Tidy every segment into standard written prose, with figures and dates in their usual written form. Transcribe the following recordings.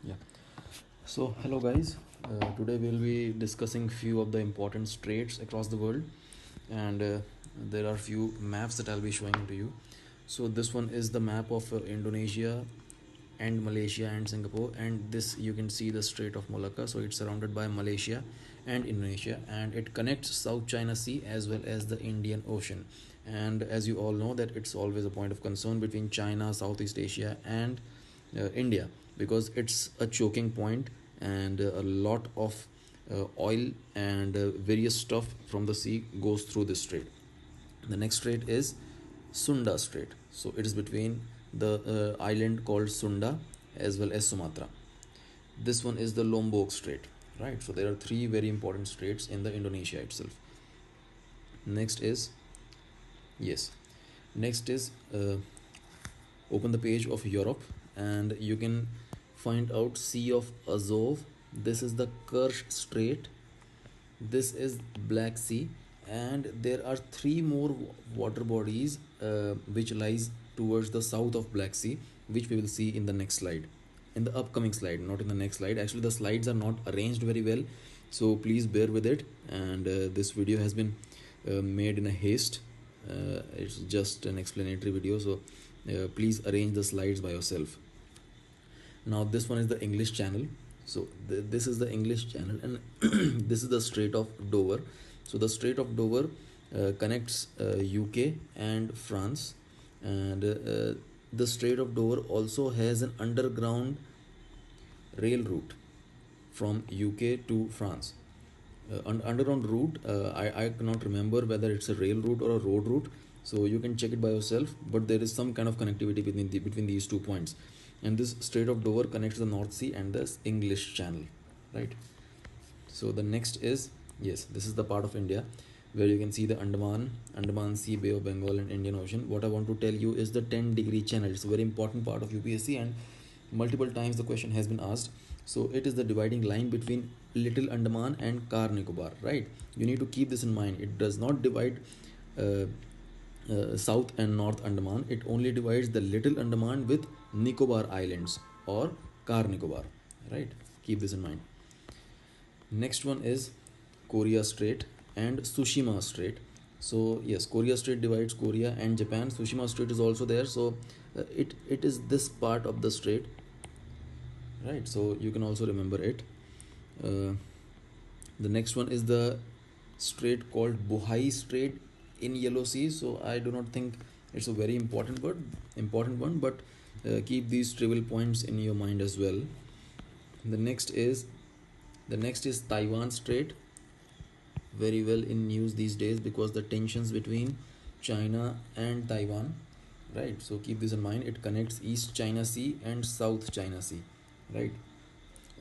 Yeah. So hello guys. Today we'll be discussing few of the important straits across the world, and there are few maps that I'll be showing to you. So this one is the map of Indonesia and Malaysia and Singapore, and this you can see the Strait of Malacca. So it's surrounded by Malaysia and Indonesia, and it connects South China Sea as well as the Indian Ocean. And as you all know that it's always a point of concern between China, Southeast Asia, and India, because it's a choking point, and a lot of oil and various stuff from the sea goes through this strait. The next strait is Sunda Strait. So it is between the island called Sunda as well as Sumatra. This one is the Lombok Strait, right? So there are three very important straits in the Indonesia itself. Next is, yes, next is open the page of Europe, and you can find out Sea of Azov. This is the Kerch Strait. This is Black Sea, and there are three more water bodies which lies towards the south of Black Sea, which we will see in the next slide, in the upcoming slide, not in the next slide. Actually, the slides are not arranged very well, so please bear with it. And this video has been made in a haste. It's just an explanatory video, so please arrange the slides by yourself. Now this one is the English Channel. So this is the English Channel, and this is the Strait of Dover. So the Strait of Dover connects UK and France, and the Strait of Dover also has an underground rail route from UK to France. Underground route, I cannot remember whether it's a rail route or a road route, so you can check it by yourself, but there is some kind of connectivity between these 2 points. And this Strait of Dover connects the North Sea and the English Channel, right? So the next is, yes, this is the part of India where you can see the Andaman Sea, Bay of Bengal, and Indian Ocean. What I want to tell you is the 10-degree channel. It's a very important part of UPSC, and multiple times the question has been asked. So it is the dividing line between Little Andaman and Car Nicobar, right? You need to keep this in mind. It does not divide uh, South and North Andaman. It only divides the Little Andaman with Nicobar Islands, or Car Nicobar, right? Keep this in mind. Next one is Korea Strait and Tsushima Strait. So yes, Korea Strait divides Korea and Japan. Tsushima Strait is also there. So it is this part of the strait, right? So you can also remember it. Uh, the next one is the strait called Bohai Strait in Yellow Sea. So I do not think it's a very important one, but keep these trivial points in your mind as well. The next is Taiwan Strait, very well in news these days because the tensions between China and Taiwan, right? So keep this in mind. It connects East China Sea and South China Sea, right?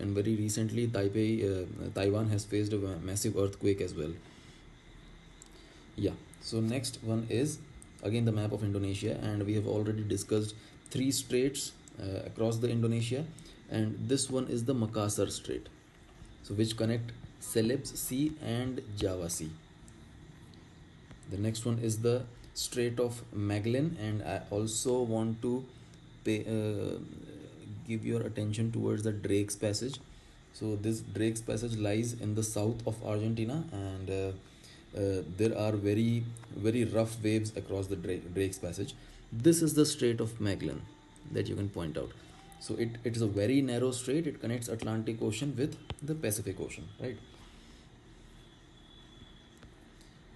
And very recently, Taiwan has faced a massive earthquake as well. Yeah. So next one is again the map of Indonesia, and we have already discussed three straits across the Indonesia, and this one is the Makassar Strait, so which connect Celebes Sea and Java Sea. The next one is the Strait of Magellan, and I also want to give your attention towards the Drake's Passage. So this Drake's Passage lies in the south of Argentina, and there are very rough waves across the Drake's Passage. This is the Strait of Magellan that you can point out. So it is a very narrow strait. It connects Atlantic Ocean with the Pacific Ocean, right?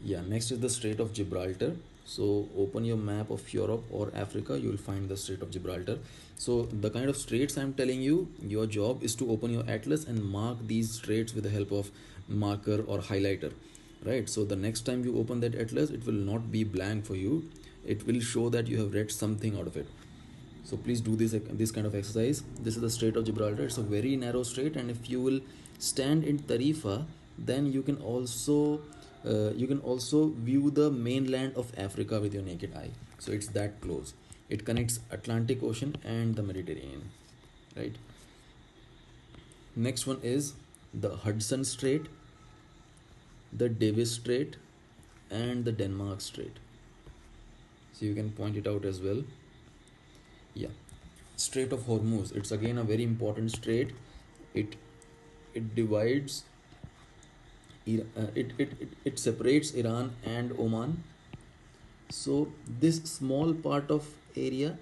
Yeah, next is the Strait of Gibraltar. So open your map of Europe or Africa, you will find the Strait of Gibraltar. So the kind of straits I'm telling you, your job is to open your atlas and mark these straits with the help of marker or highlighter, right? So the next time you open that atlas, it will not be blank for you. It will show that you have read something out of it. So please do this kind of exercise. This is the Strait of Gibraltar. It's a very narrow strait, and if you will stand in Tarifa, then you can also view the mainland of Africa with your naked eye. So it's that close. It connects Atlantic Ocean and the Mediterranean, right? Next one is the Hudson Strait, the Davis Strait, and the Denmark Strait. So you can point it out as well. Yeah. Strait of Hormuz, it's again a very important strait. It it divides it separates Iran and Oman. So this small part of area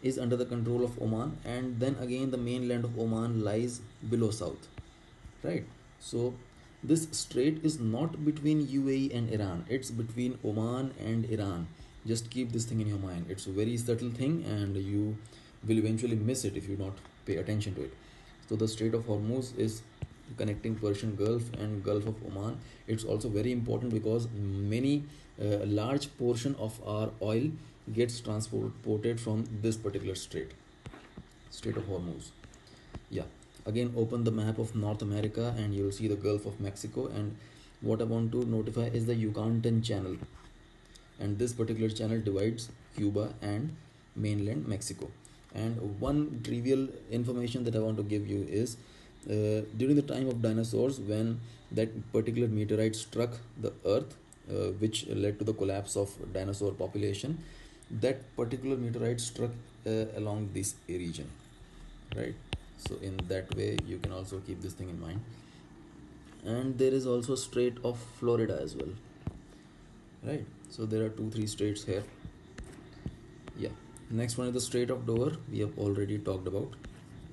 is under the control of Oman, and then again the mainland of Oman lies below south, right? So this strait is not between UAE and Iran, it's between Oman and Iran. Just keep this thing in your mind. It's a very subtle thing, and you will eventually miss it if you not pay attention to it. So the Strait of Hormuz is connecting Persian Gulf and Gulf of Oman. It's also very important because many large portion of our oil gets transported from this particular Strait of Hormuz. Yeah, again open the map of North America and you'll see the Gulf of Mexico. And what I want to notify is the Yucatan Channel, and this particular channel divides Cuba and mainland Mexico. And one trivial information that I want to give you is during the time of dinosaurs, when that particular meteorite struck the earth, which led to the collapse of dinosaur population, that particular meteorite struck along this region, right? So in that way you can also keep this thing in mind. And there is also Strait of Florida as well, right? So there are two three straits here. Yeah, next one is the Strait of Dover, we have already talked about.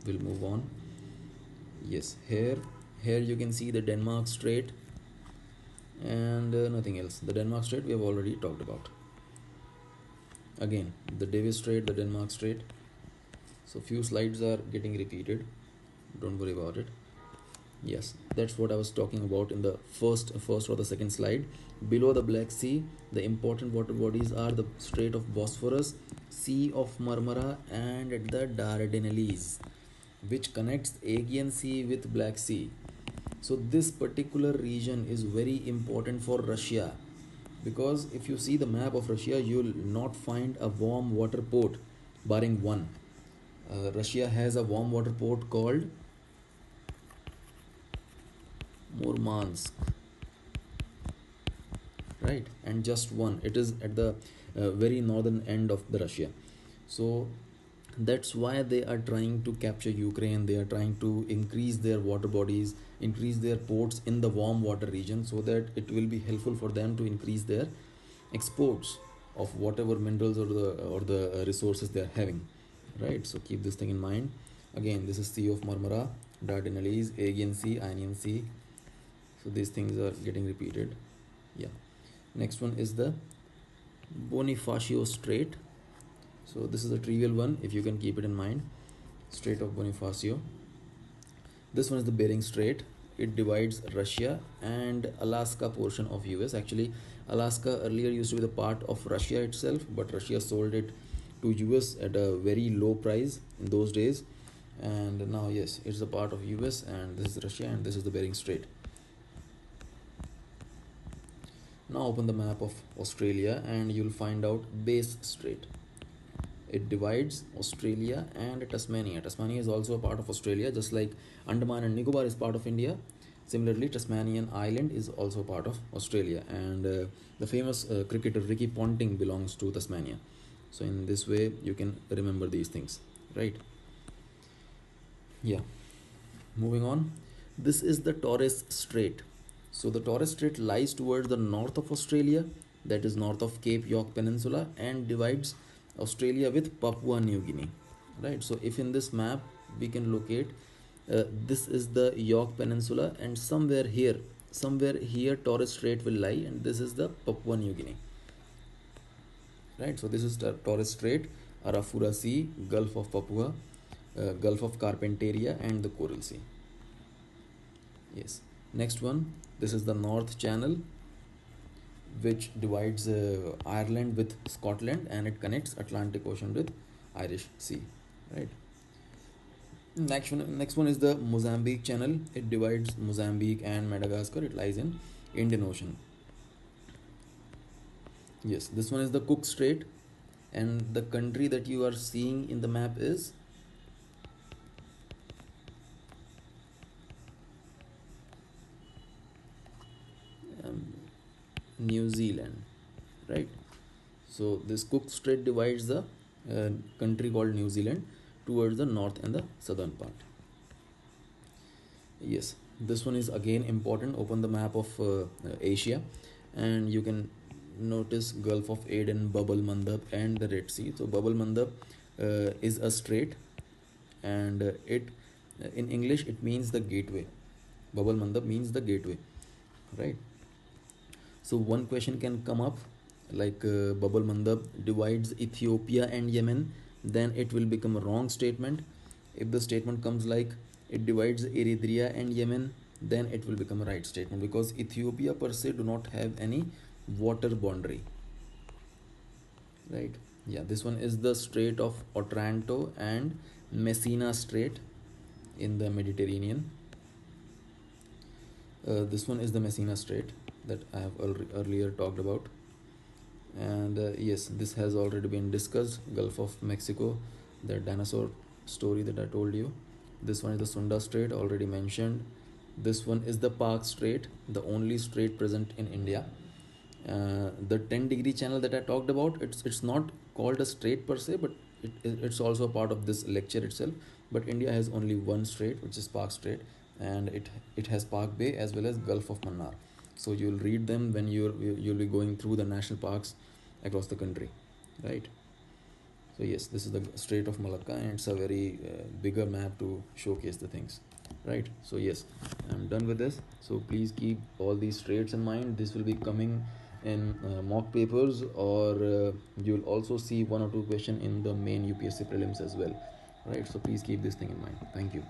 We'll move on. Yes, here you can see the Denmark Strait, and nothing else. The Denmark Strait we have already talked about. Again, the Davis Strait, the Denmark Strait. So few slides are getting repeated, don't worry about it. Yes, that's what I was talking about in the first or the second slide. Below the Black Sea, the important water bodies are the Strait of Bosphorus, Sea of Marmara, and the Dardanelles, which connects Aegean Sea with Black Sea. So this particular region is very important for Russia, because if you see the map of Russia, you will not find a warm water port barring one. Russia has a warm water port called Murmansk, right? And just one, it is at the very northern end of the Russia. So that's why they are trying to capture Ukraine. They are trying to increase their water bodies, increase their ports in the warm water region, so that it will be helpful for them to increase their exports of whatever minerals or the resources they are having, right? So keep this thing in mind. Again, this is Sea of Marmara, Dardanelles, Aegean Sea, Ionian Sea. So these things are getting repeated. Yeah, next one is the Bonifacio Strait. So this is a trivial one, if you can keep it in mind. Strait of Bonifacio. This one is the Bering Strait. It divides Russia and Alaska portion of US. Actually, Alaska earlier used to be the part of Russia itself, but Russia sold it to US at a very low price in those days. And now, yes, it's a part of US, and this is Russia, and this is the Bering Strait. Now open the map of Australia and you'll find out Bass Strait. It divides Australia and Tasmania. Tasmania is also a part of Australia, just like Andaman and Nicobar is part of India. Similarly, Tasmanian Island is also part of Australia, and the famous cricketer Ricky Ponting belongs to Tasmania. So in this way you can remember these things, right? Yeah, moving on. This is the Torres Strait. So the Torres Strait lies towards the north of Australia, that is north of Cape York Peninsula, and divides Australia with Papua New Guinea, right? So if in this map we can locate, this is the York Peninsula, and somewhere here Torres Strait will lie, and this is the Papua New Guinea, right? So this is the Torres Strait, Arafura Sea, Gulf of Papua, Gulf of Carpentaria, and the Coral Sea. Yes, next one, this is the North Channel, which divides Ireland with Scotland, and it connects Atlantic Ocean with Irish Sea, right? Next one is the Mozambique Channel. It divides Mozambique and Madagascar. It lies in Indian Ocean. Yes, this one is the Cook Strait, and the country that you are seeing in the map is um, New Zealand, right? So this Cook Strait divides the country called New Zealand. towards the north and the southern part. Yes, this one is again important. Open the map of Asia, and you can notice Gulf of Aden, Bab el Mandab, and the Red Sea. So Bab el Mandab is a strait, and it in English it means the gateway. Bab el Mandab means the gateway, right? So one question can come up like Bab el Mandab divides Ethiopia and Yemen, then it will become a wrong statement. If the statement comes like it divides Eritrea and Yemen, then it will become a right statement because Ethiopia per se do not have any water boundary, right? Yeah, this one is the Strait of Otranto and Messina Strait in the Mediterranean. This one is the Messina Strait that I have earlier talked about. And yes, this has already been discussed. Gulf of Mexico, the dinosaur story that I told you. This one is the Sunda Strait, already mentioned. This one is the Park Strait, the only strait present in India. The 10-degree channel that I talked about, it's not called a strait per se, but it's also a part of this lecture itself. But India has only one strait, which is Park Strait, and it has Park Bay as well as Gulf of Mannar. So you'll read them when you'll be going through the national parks across the country, right? So yes, this is the Strait of Malacca, and it's a very bigger map to showcase the things, right? So yes, I'm done with this. So please keep all these straits in mind. This will be coming in mock papers, or you'll also see one or two question in the main UPSC prelims as well, right? So please keep this thing in mind. Thank you.